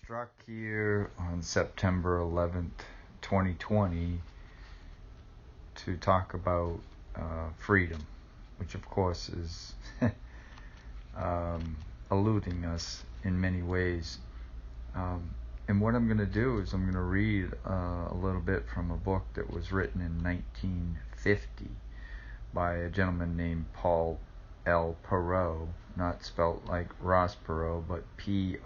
struck here on September 11th, 2020 to talk about freedom, which of course is eluding us in many ways. And what I'm going to do is I'm going to read a little bit from a book that was written in 1950 by a gentleman named Paul L. Perot, not spelt like Ross Perot, but P-O-I-R-O-T.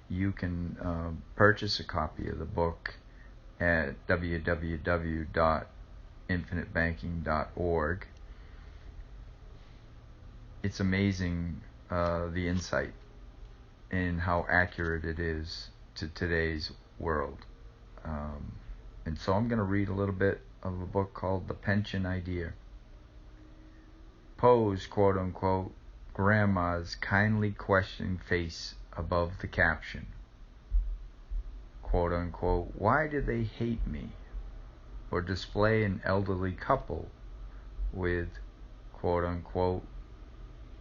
You can purchase a copy of the book at www.infinitebanking.org. It's amazing the insight and how accurate it is to today's world. And so I'm going to read a little bit of a book called The Pension Idea. Pose, quote unquote, Grandma's kindly questioning face above the caption. Quote unquote, why do they hate me? Or display an elderly couple with, quote unquote,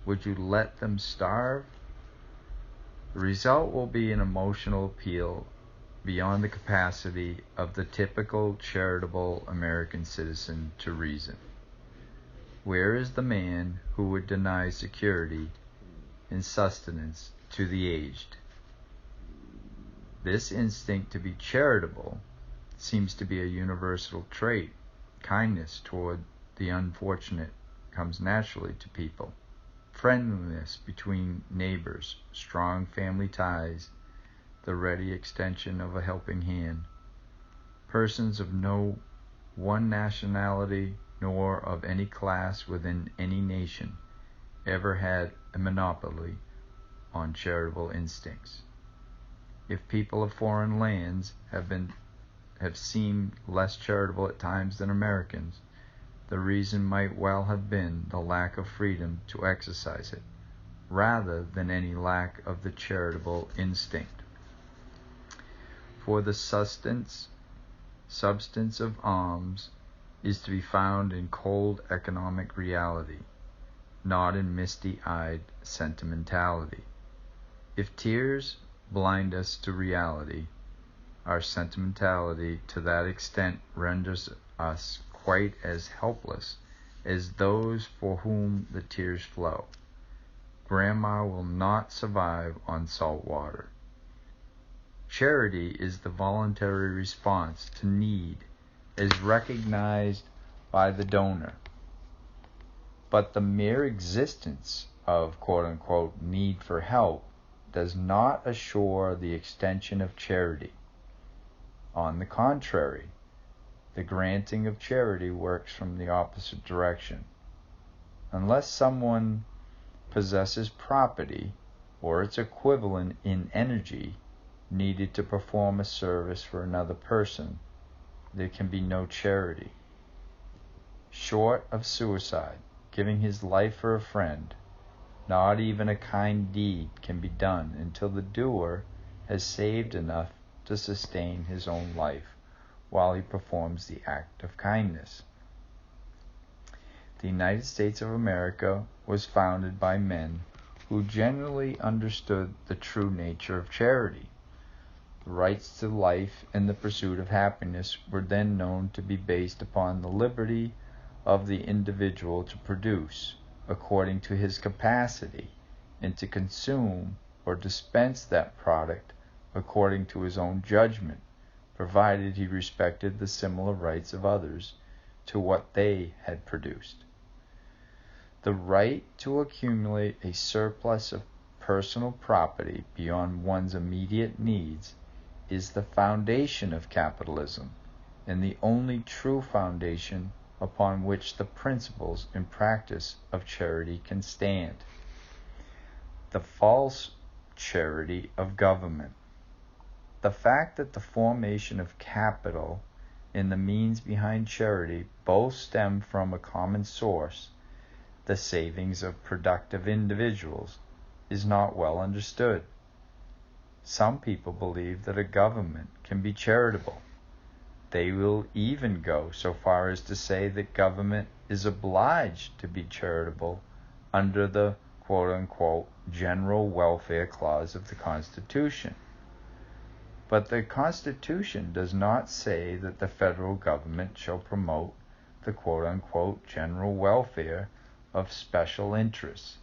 would you let them starve? The result will be an emotional appeal beyond the capacity of the typical charitable American citizen to reason. Where is the man who would deny security and sustenance to the aged? This instinct to be charitable seems to be a universal trait. Kindness toward the unfortunate comes naturally to people. Friendliness between neighbors, strong family ties, the ready extension of a helping hand. Persons of no one nationality nor of any class within any nation ever had a monopoly on charitable instincts. If people of foreign lands have seemed less charitable at times than Americans, the reason might well have been the lack of freedom to exercise it, rather than any lack of the charitable instinct. For the substance of alms is to be found in cold economic reality, not in misty-eyed sentimentality. If tears blind us to reality, our sentimentality to that extent renders us quite as helpless as those for whom the tears flow. Grandma will not survive on salt water. Charity is the voluntary response to need as recognized by the donor. But the mere existence of quote-unquote need for help does not assure the extension of charity. On the contrary, the granting of charity works from the opposite direction. Unless someone possesses property or its equivalent in energy needed to perform a service for another person, there can be no charity. Short of suicide, giving his life for a friend, not even a kind deed can be done until the doer has saved enough to sustain his own life while he performs the act of kindness. The United States of America was founded by men who generally understood the true nature of charity. The rights to life and the pursuit of happiness were then known to be based upon the liberty of the individual to produce, according to his capacity, and to consume or dispense that product according to his own judgment, provided he respected the similar rights of others to what they had produced. The right to accumulate a surplus of personal property beyond one's immediate needs is the foundation of capitalism, and the only true foundation upon which the principles and practice of charity can stand. The false charity of government. The fact that the formation of capital and the means behind charity both stem from a common source, the savings of productive individuals, is not well understood. Some people believe that a government can be charitable. They will even go so far as to say that government is obliged to be charitable under the quote-unquote general welfare clause of the Constitution. But the Constitution does not say that the federal government shall promote the quote-unquote general welfare of special interests,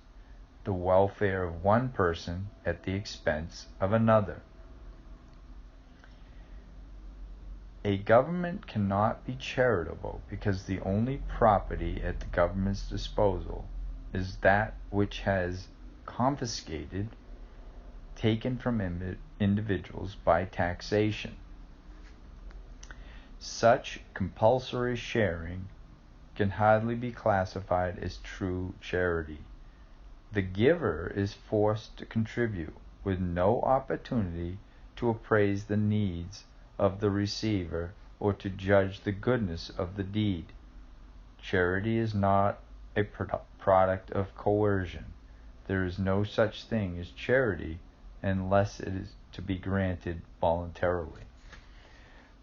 the welfare of one person at the expense of another. A government cannot be charitable because the only property at the government's disposal is that which has confiscated, taken from individuals by taxation. Such compulsory sharing can hardly be classified as true charity. The giver is forced to contribute with no opportunity to appraise the needs of the receiver or to judge the goodness of the deed. Charity is not a product of coercion. There is no such thing as charity unless it is to be granted voluntarily.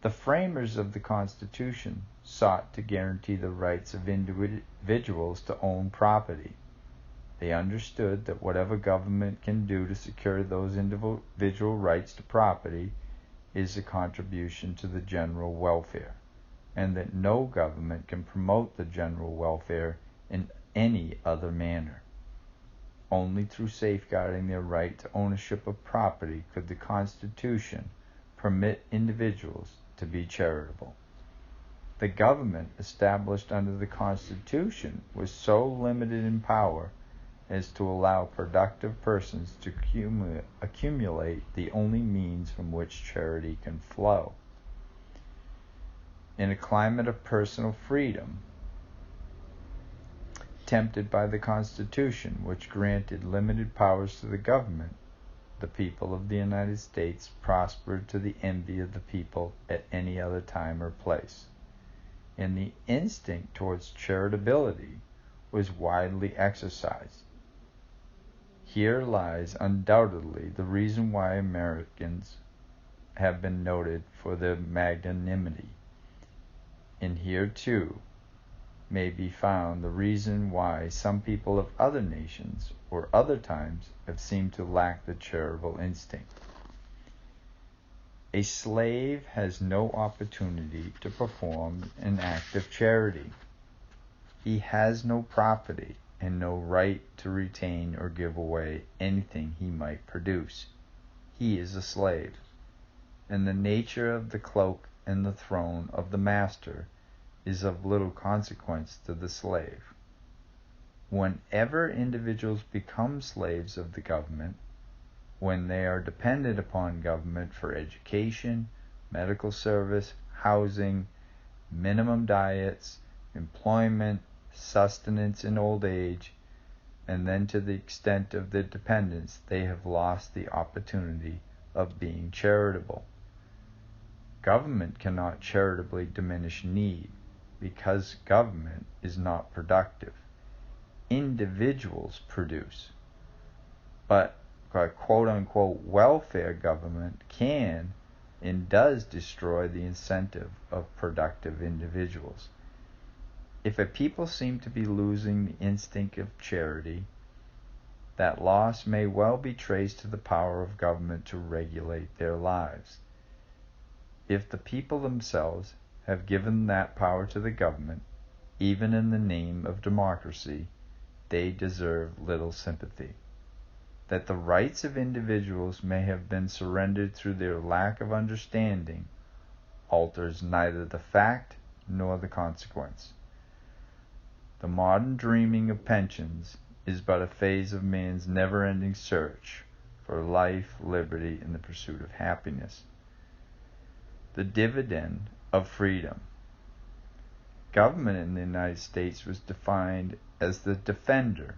The framers of the Constitution sought to guarantee the rights of individuals to own property. They understood that whatever government can do to secure those individual rights to property is a contribution to the general welfare, and that no government can promote the general welfare in any other manner. Only through safeguarding their right to ownership of property could the Constitution permit individuals to be charitable. The government established under the Constitution was so limited in power as to allow productive persons to accumulate the only means from which charity can flow. In a climate of personal freedom, tempted by the Constitution, which granted limited powers to the government, the people of the United States prospered to the envy of the people at any other time or place. And the instinct towards charitability was widely exercised. Here lies undoubtedly the reason why Americans have been noted for their magnanimity. And here, too, may be found the reason why some people of other nations or other times have seemed to lack the charitable instinct. A slave has no opportunity to perform an act of charity. He has no property and no right to retain or give away anything he might produce. He is a slave, and the nature of the cloak and the throne of the master is of little consequence to the slave. Whenever individuals become slaves of the government, when they are dependent upon government for education, medical service, housing, minimum diets, employment, sustenance in old age, and then to the extent of their dependence, they have lost the opportunity of being charitable. Government cannot charitably diminish need, because government is not productive. Individuals produce. But a quote-unquote welfare government can and does destroy the incentive of productive individuals. If a people seem to be losing the instinct of charity, that loss may well be traced to the power of government to regulate their lives. If the people themselves have given that power to the government, even in the name of democracy, they deserve little sympathy. That the rights of individuals may have been surrendered through their lack of understanding alters neither the fact nor the consequence. The modern dreaming of pensions is but a phase of man's never-ending search for life, liberty, and the pursuit of happiness. The dividend of freedom. Government in the United States was defined as the defender,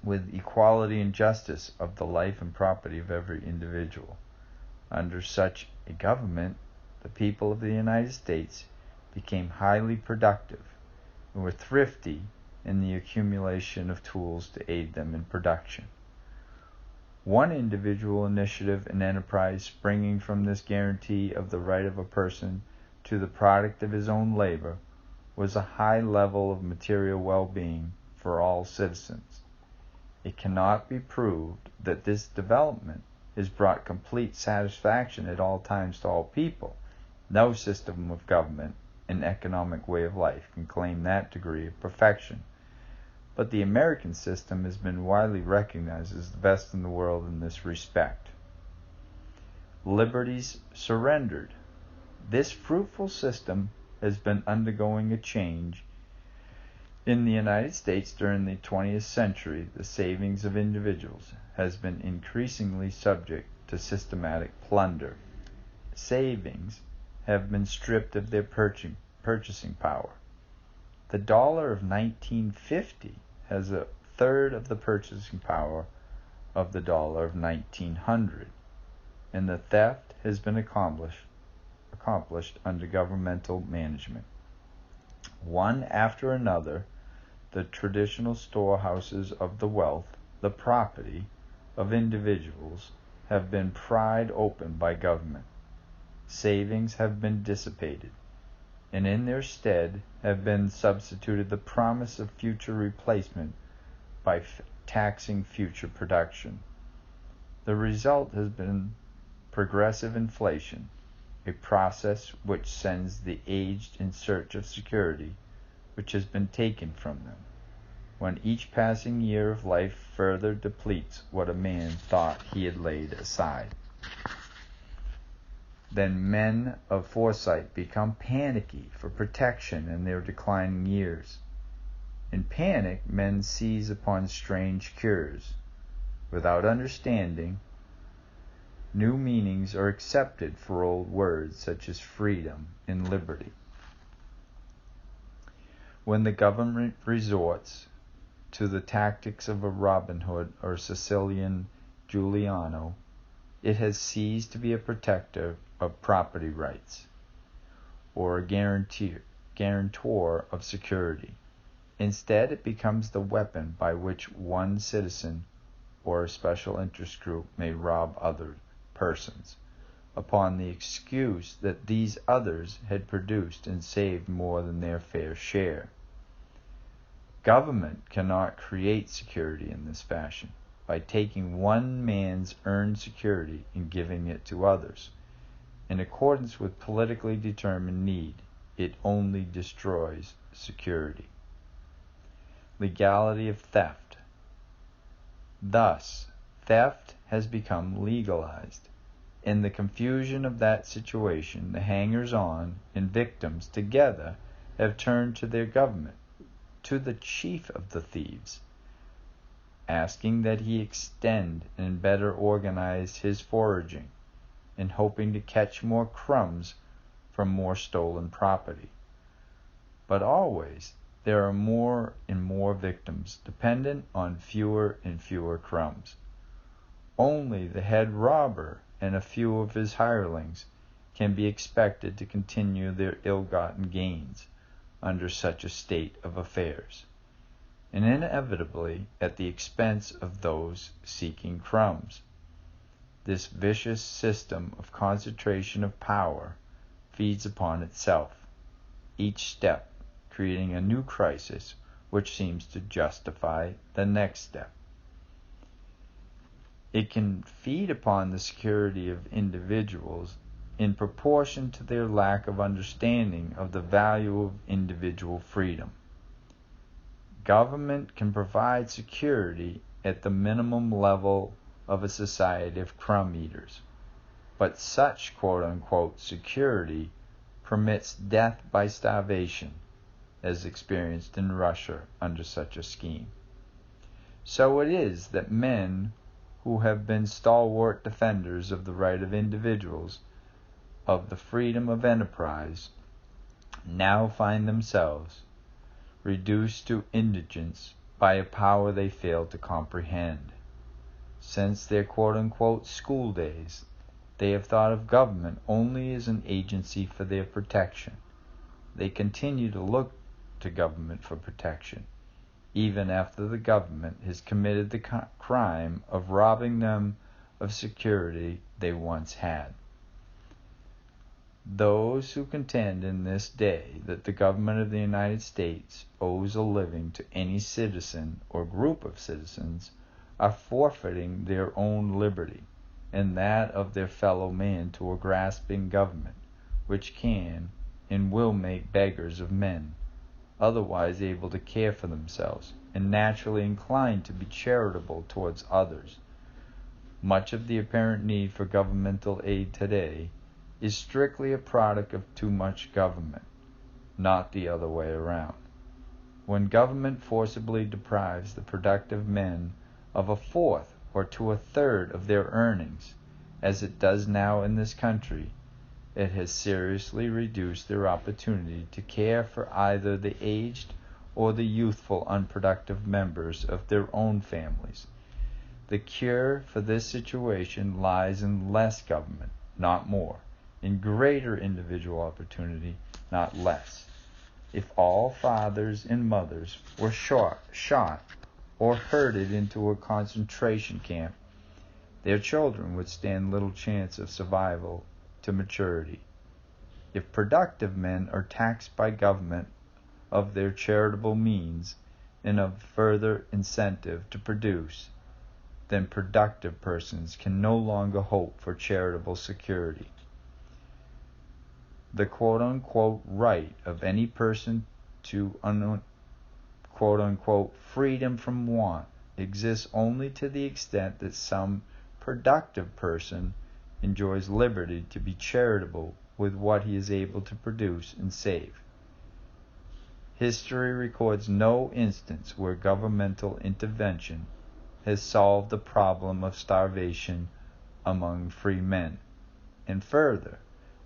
with equality and justice, of the life and property of every individual. Under such a government, the people of the United States became highly productive and were thrifty in the accumulation of tools to aid them in production. One individual initiative and enterprise springing from this guarantee of the right of a person to the product of his own labor was a high level of material well-being for all citizens. A it cannot be proved that this development has brought complete satisfaction at all times to all people. No system of government and economic way of life can claim that degree of perfection. But the American system has been widely recognized as the best in the world in this respect. Liberties surrendered. This fruitful system has been undergoing a change. In the United States during the 20th century, the savings of individuals has been increasingly subject to systematic plunder. Savings have been stripped of their purchasing power. The dollar of 1950 has a third of the purchasing power of the dollar of 1900, and the theft has been accomplished under governmental management. One after another, the traditional storehouses of the wealth, the property of individuals, have been pried open by government. Savings have been dissipated, and in their stead have been substituted the promise of future replacement by taxing future production. The result has been progressive inflation, a process which sends the aged in search of security which has been taken from them, when each passing year of life further depletes what a man thought he had laid aside. Then men of foresight become panicky for protection in their declining years. In panic, men seize upon strange cures. Without understanding, new meanings are accepted for old words such as freedom and liberty. When the government resorts to the tactics of a Robin Hood or Sicilian Giuliano, it has ceased to be a protector of property rights or a guarantor of security. Instead, it becomes the weapon by which one citizen or a special interest group may rob other persons, upon the excuse that these others had produced and saved more than their fair share. Government cannot create security in this fashion, by taking one man's earned security and giving it to others. In accordance with politically determined need, it only destroys security. Legality of theft. Thus, theft has become legalized. In the confusion of that situation, the hangers-on and victims together have turned to their government, to the chief of the thieves, asking that he extend and better organize his foraging, and hoping to catch more crumbs from more stolen property. But always there are more and more victims, dependent on fewer and fewer crumbs. Only the head robber and a few of his hirelings can be expected to continue their ill-gotten gains under such a state of affairs, and inevitably at the expense of those seeking crumbs. This vicious system of concentration of power feeds upon itself, each step creating a new crisis which seems to justify the next step. It can feed upon the security of individuals in proportion to their lack of understanding of the value of individual freedom. Government can provide security at the minimum level of a society of crumb eaters, but such quote-unquote security permits death by starvation, as experienced in Russia under such a scheme. So it is that men who have been stalwart defenders of the right of individuals, of the freedom of enterprise, now find themselves reduced to indigence by a power they fail to comprehend. Since their quote-unquote school days, they have thought of government only as an agency for their protection. They continue to look to government for protection, even after the government has committed the crime of robbing them of security they once had. Those who contend in this day that the government of the United States owes a living to any citizen or group of citizens are forfeiting their own liberty and that of their fellow man to a grasping government, which can and will make beggars of men, otherwise able to care for themselves, and naturally inclined to be charitable towards others. Much of the apparent need for governmental aid today is strictly a product of too much government, not the other way around. When government forcibly deprives the productive men of a fourth or to a third of their earnings, as it does now in this country, it has seriously reduced their opportunity to care for either the aged or the youthful unproductive members of their own families. The cure for this situation lies in less government, not more, in greater individual opportunity, not less. If all fathers and mothers were shot or herded into a concentration camp, their children would stand little chance of survival to maturity. If productive men are taxed by government of their charitable means and of further incentive to produce, then productive persons can no longer hope for charitable security. The quote-unquote right of any person to quote-unquote freedom from want exists only to the extent that some productive person enjoys liberty to be charitable with what he is able to produce and save. History records no instance where governmental intervention has solved the problem of starvation among free men, and further,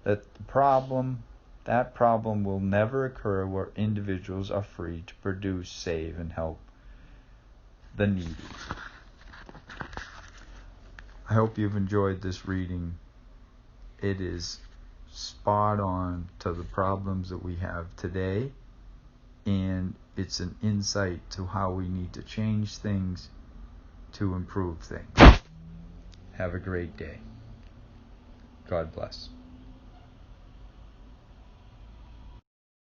that problem will never occur where individuals are free to produce, save, and help the needy. I hope you've enjoyed this reading. It is spot on to the problems that we have today, and it's an insight to how we need to change things to improve things. Have a great day. God bless.